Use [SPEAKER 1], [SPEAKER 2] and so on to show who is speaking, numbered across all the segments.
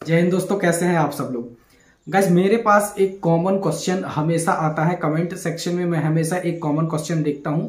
[SPEAKER 1] जय हिंद दोस्तों, कैसे हैं आप सब लोग। गाइस, मेरे पास एक कॉमन क्वेश्चन हमेशा आता है कमेंट सेक्शन में। मैं हमेशा एक कॉमन क्वेश्चन देखता हूं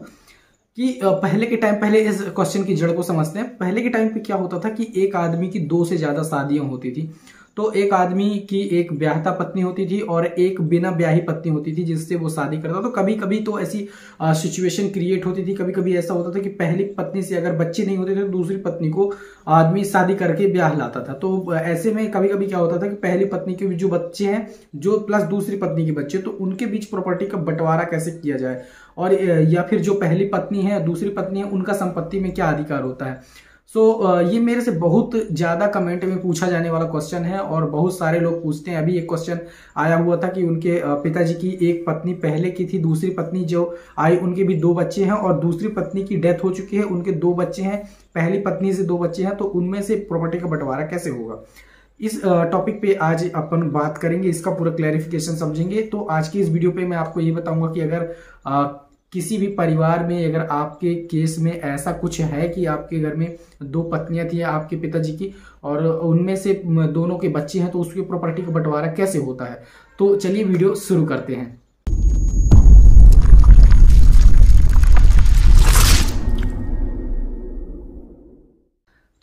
[SPEAKER 1] कि पहले इस क्वेश्चन की जड़ को समझते हैं। पहले के टाइम पे क्या होता था कि एक आदमी की 2 से ज्यादा शादियां होती थी। तो एक आदमी की एक ब्याहता पत्नी होती थी और एक बिना ब्याही पत्नी होती थी जिससे वो शादी करता। तो कभी कभी तो ऐसी सिचुएशन क्रिएट होती थी। कभी कभी ऐसा होता था कि पहली पत्नी से अगर बच्चे नहीं होते थे तो दूसरी पत्नी को आदमी शादी करके ब्याह लाता था। तो ऐसे में कभी कभी क्या होता था कि पहली पत्नी के जो बच्चे हैं जो प्लस दूसरी पत्नी के बच्चे, तो उनके बीच प्रॉपर्टी का बंटवारा कैसे किया जाए, और या फिर जो पहली पत्नी है दूसरी पत्नी है उनका संपत्ति में क्या अधिकार होता है। ये मेरे से बहुत ज्यादा कमेंट में पूछा जाने वाला क्वेश्चन है और बहुत सारे लोग पूछते हैं। अभी एक क्वेश्चन आया हुआ था कि उनके पिताजी की एक पत्नी पहले की थी, दूसरी पत्नी जो आई उनके भी 2 बच्चे हैं और दूसरी पत्नी की डेथ हो चुकी है, उनके 2 बच्चे हैं, पहली पत्नी से 2 बच्चे हैं, तो उनमें से प्रॉपर्टी का बंटवारा कैसे होगा। इस टॉपिक पे आज अपन बात करेंगे, इसका पूरा क्लैरिफिकेशन समझेंगे। तो आज की इस वीडियो पे मैं आपको ये बताऊंगा कि अगर किसी भी परिवार में अगर आपके केस में ऐसा कुछ है कि आपके घर में 2 पत्नियां थी आपके पिताजी की और उनमें से दोनों के बच्चे हैं, तो उसकी प्रॉपर्टी का बंटवारा कैसे होता है। तो चलिए वीडियो शुरू करते हैं।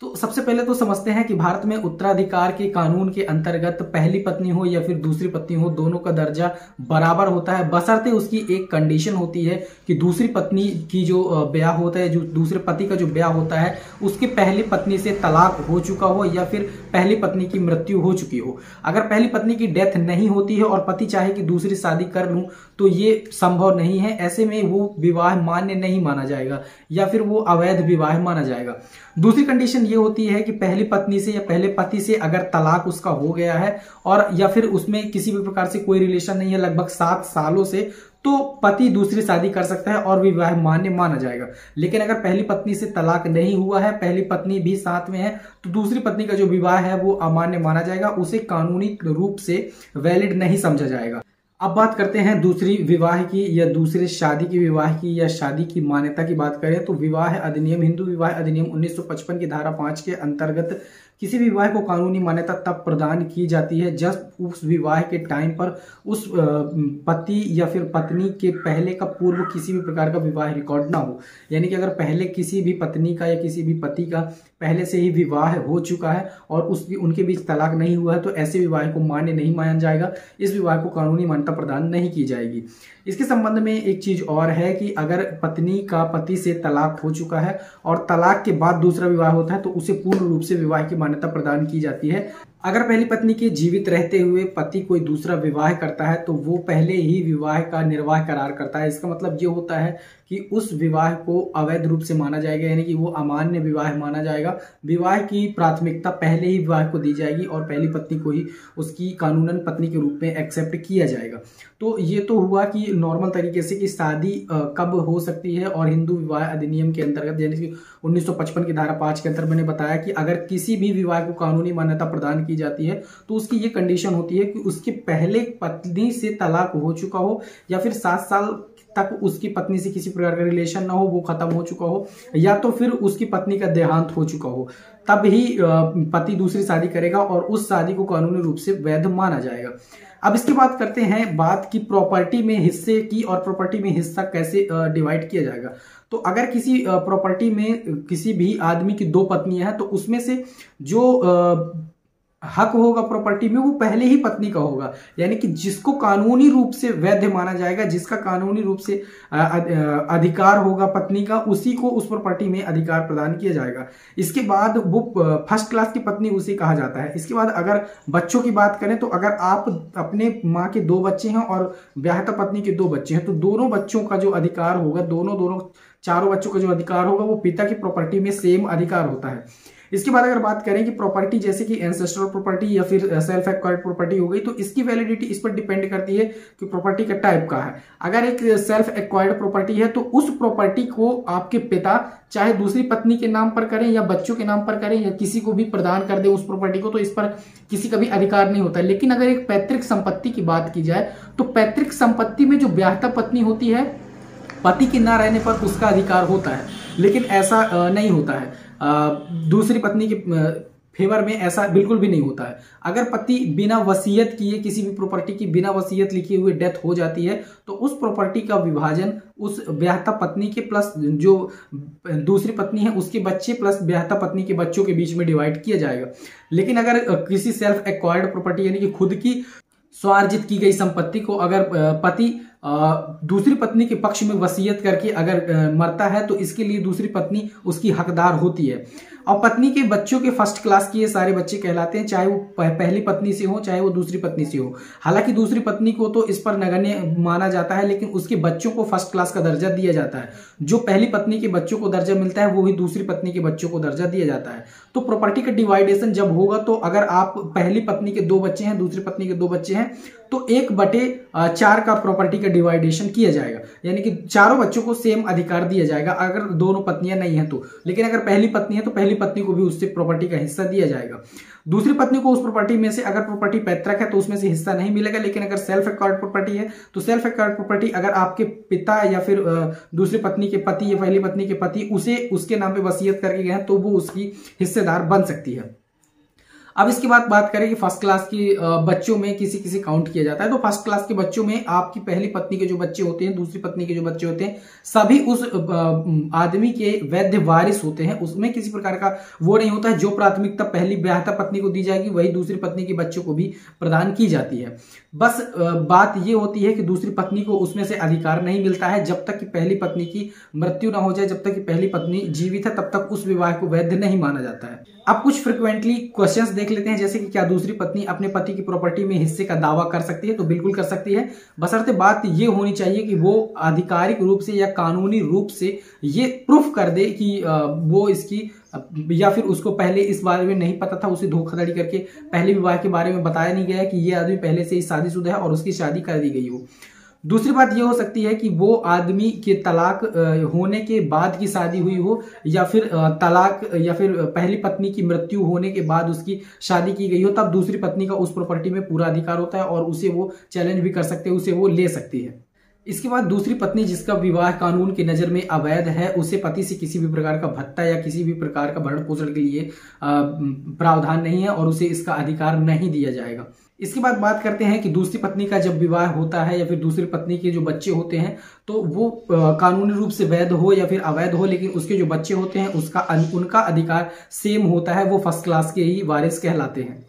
[SPEAKER 1] तो सबसे पहले तो समझते हैं कि भारत में उत्तराधिकार के कानून के अंतर्गत पहली पत्नी हो या फिर दूसरी पत्नी हो, दोनों का दर्जा बराबर होता है, बशर्ते उसकी एक कंडीशन होती है कि दूसरी पत्नी की जो ब्याह होता है, जो दूसरे पति का जो ब्याह होता है उसके पहली पत्नी से तलाक हो चुका हो या फिर पहली पत्नी की मृत्यु हो चुकी हो। अगर पहली पत्नी की डेथ नहीं होती है और पति चाहे कि दूसरी शादी कर लूं तो ये संभव नहीं है। ऐसे में वो विवाह मान्य नहीं माना जाएगा या फिर वो अवैध विवाह माना जाएगा। दूसरी कंडीशन ये होती है कि पहली पत्नी से या पहले पति से अगर तलाक उसका हो गया है और या फिर उसमें किसी भी प्रकार से कोई रिलेशन नहीं है लगभग 7 सालों से, तो पति दूसरी शादी कर सकता है और विवाह मान्य माना जाएगा। लेकिन अगर पहली पत्नी से तलाक नहीं हुआ है, पहली पत्नी भी साथ में है, तो दूसरी पत्नी का जो विवाह है वो अमान्य माना जाएगा, उसे कानूनी रूप से वैलिड नहीं समझा जाएगा। अब बात करते हैं दूसरी विवाह की या दूसरे शादी की विवाह की या शादी की मान्यता की बात करें तो विवाह अधिनियम, हिंदू विवाह अधिनियम 1955 की धारा 5 के अंतर्गत किसी विवाह को कानूनी मान्यता तब प्रदान की जाती है जब उस विवाह के टाइम पर उस पति या फिर पत्नी के पहले का पूर्व किसी भी प्रकार का विवाह रिकॉर्ड ना हो। यानी कि अगर पहले किसी भी पत्नी का या किसी भी पति का पहले से ही विवाह हो चुका है और उनके बीच तलाक नहीं हुआ है तो ऐसे विवाह को मान्य नहीं माना जाएगा, इस विवाह को कानूनी मान्यता प्रदान नहीं की जाएगी। इसके संबंध में एक चीज और है कि अगर पत्नी का पति से तलाक हो चुका है और तलाक के बाद दूसरा विवाह होता है तो उसे पूर्ण रूप से विवाह की मान्यता प्रदान की जाती है। अगर पहली पत्नी के जीवित रहते हुए पति कोई दूसरा विवाह करता है तो वो पहले ही विवाह का निर्वाह करार करता है। इसका मतलब ये होता है कि उस विवाह को अवैध रूप से माना जाएगा, यानी कि वो अमान्य विवाह माना जाएगा। विवाह की प्राथमिकता पहले ही विवाह को दी जाएगी और पहली पत्नी को ही उसकी कानूनन पत्नी के रूप में एक्सेप्ट किया जाएगा। तो ये तो हुआ कि नॉर्मल तरीके से कि शादी कब हो सकती है, और हिंदू विवाह अधिनियम के अंतर्गत यानी कि 1955 की धारा 5 के अंतर्गत मैंने बताया कि अगर किसी भी विवाह को कानूनी मान्यता प्रदान की जाती है तो उसकी ये कंडीशन होती है कि उसके पहले पत्नी से तलाक हो चुका हो या फिर 7 साल तक उसकी पत्नी से किसी प्रकार का रिलेशन ना हो, वो खत्म हो चुका हो, या तो फिर उसकी पत्नी का देहांत हो चुका हो, तब ही पति दूसरी शादी करेगा और उस शादी को कानूनी रूप से वैध माना जाएगा। अब इसकी बात करते हैं बात की प्रॉपर्टी में हिस्से की, और प्रॉपर्टी में हिस्सा कैसे डिवाइड किया जाएगा। तो अगर किसी प्रॉपर्टी में किसी भी आदमी की 2 पत्नियां हैं तो उसमें से जो हक होगा प्रॉपर्टी में वो पहले ही पत्नी का होगा, यानी कि जिसको कानूनी रूप से वैध माना जाएगा, जिसका कानूनी रूप से अधिकार होगा पत्नी का, उसी को उस प्रॉपर्टी में अधिकार प्रदान किया जाएगा। इसके बाद वो फर्स्ट क्लास की पत्नी उसे कहा जाता है। इसके बाद अगर बच्चों की बात करें तो अगर आप अपने माँ के 2 बच्चे हैं और ब्याहता पत्नी के 2 बच्चे हैं तो दोनों बच्चों का जो अधिकार होगा, दोनों चारों बच्चों का जो अधिकार होगा वो पिता की प्रॉपर्टी में सेम अधिकार होता है। इसके बाद अगर बात करें कि प्रॉपर्टी जैसे कि एंसेस्ट्रल प्रॉपर्टी या फिर सेल्फ एक्वायर्ड प्रॉपर्टी हो गई, तो इसकी वैलिडिटी इस पर डिपेंड करती है कि प्रॉपर्टी का टाइप का है। अगर एक सेल्फ एक्वायर्ड प्रॉपर्टी है तो उस प्रॉपर्टी को आपके पिता चाहे दूसरी पत्नी के नाम पर करें या बच्चों के नाम पर करें या किसी को भी प्रदान कर दे उस प्रॉपर्टी को, तो इस पर किसी का भी अधिकार नहीं होता। लेकिन अगर एक पैतृक संपत्ति की बात की जाए तो पैतृक संपत्ति में जो ब्याहता पत्नी होती है पति के ना रहने पर उसका अधिकार होता है, लेकिन ऐसा नहीं होता है। दूसरी पत्नी के फेवर में ऐसा बिल्कुल भी नहीं होता है। अगर पति बिना वसीयत किए किसी भी प्रॉपर्टी की बिना वसीयत लिखे हुए डेथ हो जाती है तो उस प्रॉपर्टी का विभाजन उस ब्याहता पत्नी के प्लस जो दूसरी पत्नी है उसके बच्चे प्लस ब्याहता पत्नी के बच्चों के बीच में डिवाइड किया जाएगा। लेकिन अगर किसी सेल्फ एक्वायर्ड प्रॉपर्टी यानी कि खुद की स्वार्जित की गई संपत्ति को अगर पति दूसरी पत्नी के पक्ष में वसीयत करके अगर मरता है तो इसके लिए दूसरी पत्नी उसकी हकदार होती है। और पत्नी के बच्चों के फर्स्ट क्लास के ये सारे बच्चे कहलाते हैं, चाहे वो पहली पत्नी से हो चाहे वो दूसरी पत्नी से हो। हालांकि दूसरी पत्नी को तो इस पर नगण्य माना जाता है लेकिन उसके बच्चों को फर्स्ट क्लास का दर्जा दिया जाता है। जो पहली पत्नी के बच्चों को दर्जा मिलता है वो ही दूसरी पत्नी के बच्चों को दर्जा दिया जाता है। तो प्रॉपर्टी का डिवाइडेशन जब होगा तो अगर आप पहली पत्नी के 2 बच्चे हैं दूसरी पत्नी के 2 बच्चे हैं तो 1/4 का प्रॉपर्टी का डिवाइडेशन किया जाएगा, यानी कि चारों बच्चों को सेम अधिकार दिया जाएगा अगर दोनों पत्नियां नहीं हैं तो। लेकिन अगर पहली पत्नी है तो पहली पत्नी को भी उससे प्रॉपर्टी का हिस्सा दिया जाएगा। दूसरी पत्नी को उस प्रॉपर्टी में से अगर प्रॉपर्टी पैतृक है तो उसमें से हिस्सा नहीं मिलेगा। लेकिन अगर सेल्फ एक्वायर्ड प्रॉपर्टी है तो सेल्फ एक्वायर्ड प्रॉपर्टी अगर आपके पिता या फिर दूसरी पत्नी के पति या पहली पत्नी के पति उसे उसके नाम पे वसीयत करके गए तो वो उसकी हिस्सेदार बन सकती है। अब इसके बाद बात करें कि फर्स्ट क्लास के बच्चों में किसी किसी काउंट किया जाता है। तो फर्स्ट क्लास के बच्चों में आपकी पहली पत्नी के जो बच्चे होते हैं दूसरी पत्नी के जो बच्चे होते हैं सभी उस आदमी के वैध वारिस होते हैं। उसमें किसी प्रकार का वो नहीं होता है, जो प्राथमिकता पहली ब्याहता पत्नी को दी जाएगी वही दूसरी पत्नी के बच्चों को भी प्रदान की जाती है। बस बात ये होती है कि दूसरी पत्नी को उसमें से अधिकार नहीं मिलता है जब तक कि पहली पत्नी की मृत्यु ना हो जाए। जब तक कि पहली पत्नी जीवित है तब तक उस विवाह को वैध नहीं माना जाता है। अब कुछ फ्रिक्वेंटली क्वेश्चंस देख लेते हैं, जैसे कि क्या दूसरी पत्नी अपने पति की प्रॉपर्टी में हिस्से का दावा कर सकती है? तो बिल्कुल कर सकती है, बशर्ते बात ये होनी चाहिए कि वो आधिकारिक रूप से या कानूनी रूप से ये प्रूफ कर दे कि वो इसकी या फिर उसको पहले इस बारे में नहीं पता था, उसे धोखाधड़ी करके पहले विवाह के बारे में बताया नहीं गया कि ये आदमी पहले से ही शादीशुदा है और उसकी शादी कर दी गई हो। दूसरी बात यह हो सकती है कि वो आदमी के तलाक होने के बाद की शादी हुई हो या फिर तलाक या फिर पहली पत्नी की मृत्यु होने के बाद उसकी शादी की गई हो, तब दूसरी पत्नी का उस प्रॉपर्टी में पूरा अधिकार होता है और उसे वो चैलेंज भी कर सकते हैं, उसे वो ले सकती है। इसके बाद दूसरी पत्नी जिसका विवाह कानून की नजर में अवैध है उसे पति से किसी भी प्रकार का भत्ता या किसी भी प्रकार का भरण पोषण के लिए प्रावधान नहीं है और उसे इसका अधिकार नहीं दिया जाएगा। इसके बाद बात करते हैं कि दूसरी पत्नी का जब विवाह होता है या फिर दूसरी पत्नी के जो बच्चे होते हैं तो वो कानूनी रूप से वैध हो या फिर अवैध हो, लेकिन उसके जो बच्चे होते हैं उनका अधिकार सेम होता है, वो फर्स्ट क्लास के ही वारिस कहलाते हैं।